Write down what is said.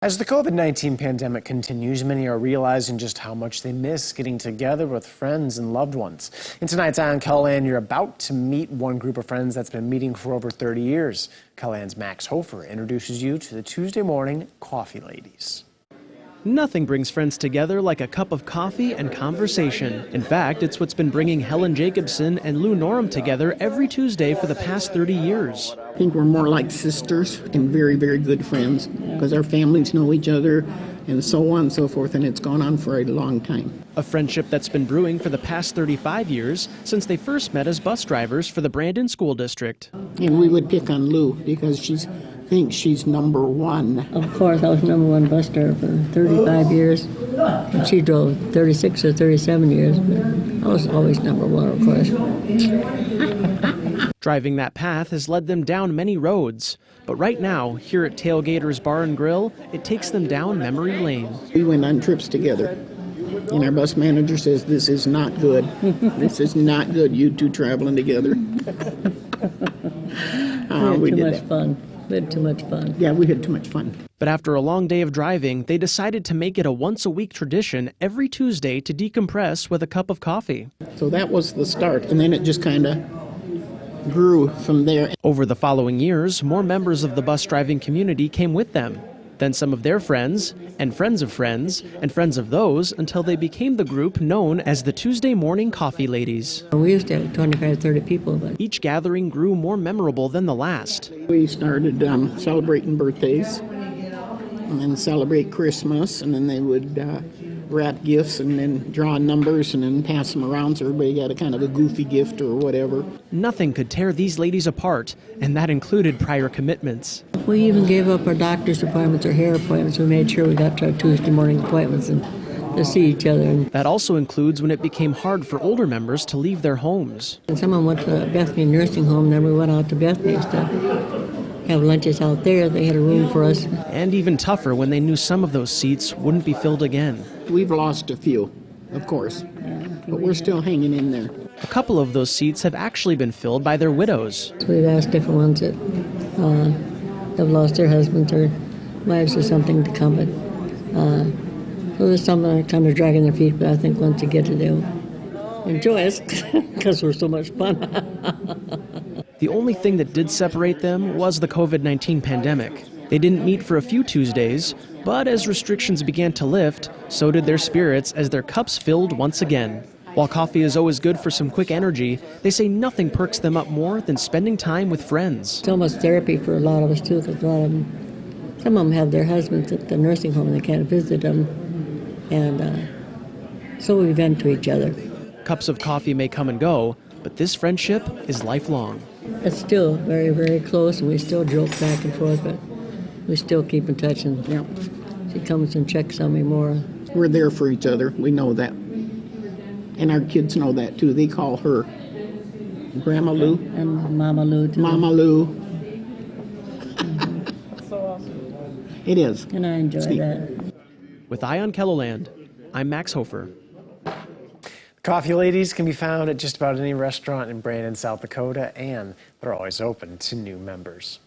As the COVID-19 pandemic continues, many are realizing just how much they miss getting together with friends and loved ones. In tonight's Eye on KELOLAND, you're about to meet one group of friends that's been meeting for over 30 years. KELOLAND's Max Hofer introduces you to the Tuesday morning Coffee Ladies. Nothing brings friends together like a cup of coffee and conversation. In fact, it's what's been bringing Helen Jacobson and Lou Norum together every Tuesday for the past 30 years. I think we're more like sisters and very, very good friends because our families know each other and so on and so forth, and it's gone on for a long time. A friendship that's been brewing for the past 35 years since they first met as bus drivers for the Brandon School District. And we would pick on Lou because she thinks she's number one. Of course, I was number one bus driver for 35 years, and she drove 36 or 37 years, but I was always number one, of course. Driving that path has led them down many roads, but right now, here at Tailgater's Bar and Grill, it takes them down memory lane. We went on trips together, and our bus manager says, "This is not good. This is not good, you two traveling together." We had too much fun. Yeah, we had too much fun. But after a long day of driving, they decided to make it a once-a-week tradition every Tuesday to decompress with a cup of coffee. So that was the start, and then it just kind of grew from there. Over the following years, more members of the bus driving community came with them. Then some of their friends, and friends of friends, and friends of those, until they became the group known as the Tuesday Morning Coffee Ladies. We used to have 25, 30 people. But Each gathering grew more memorable than the last. We started celebrating birthdays, and then celebrate Christmas, and then they would wrap gifts and then draw numbers and then pass them around so everybody got a kind of a goofy gift or whatever. Nothing could tear these ladies apart, and that included prior commitments. we even gave up our doctor's appointments or hair appointments. We made sure we got to our Tuesday morning appointments and to see each other. That also includes when it became hard for older members to leave their homes. And someone went to Bethany Nursing Home, then we went out to Bethany to have lunches out there. They had a room for us. And even tougher when they knew some of those seats wouldn't be filled again. We've lost a few, of course, but we're still hanging in there. A couple of those seats have actually been filled by their widows. So we've asked different ones that have lost their husbands or wives or something to come. But so there's some that are kind of dragging their feet, but I think once they get it, they'll enjoy us because we're so much fun. The only thing that did separate them was the COVID-19 pandemic. They didn't meet for a few Tuesdays, but as restrictions began to lift, so did their spirits as their cups filled once again. While coffee is always good for some quick energy, they say nothing perks them up more than spending time with friends. It's almost therapy for a lot of us, too, because a lot of them, some of them have their husbands at the nursing home and they can't visit them. And so we vent to each other. Cups of coffee may come and go, but this friendship is lifelong. It's still very, very close, and we still joke back and forth, but we still keep in touch. And she comes and checks on me more. We're there for each other. We know that. And our kids know that, too. They call her Grandma Lou. And Mama Lou, too. Mama Lou. So awesome. It is. And I enjoy that. With Eye on KELOLAND, I'm Max Hofer. Coffee Ladies can be found at just about any restaurant in Brandon, South Dakota, and they're always open to new members.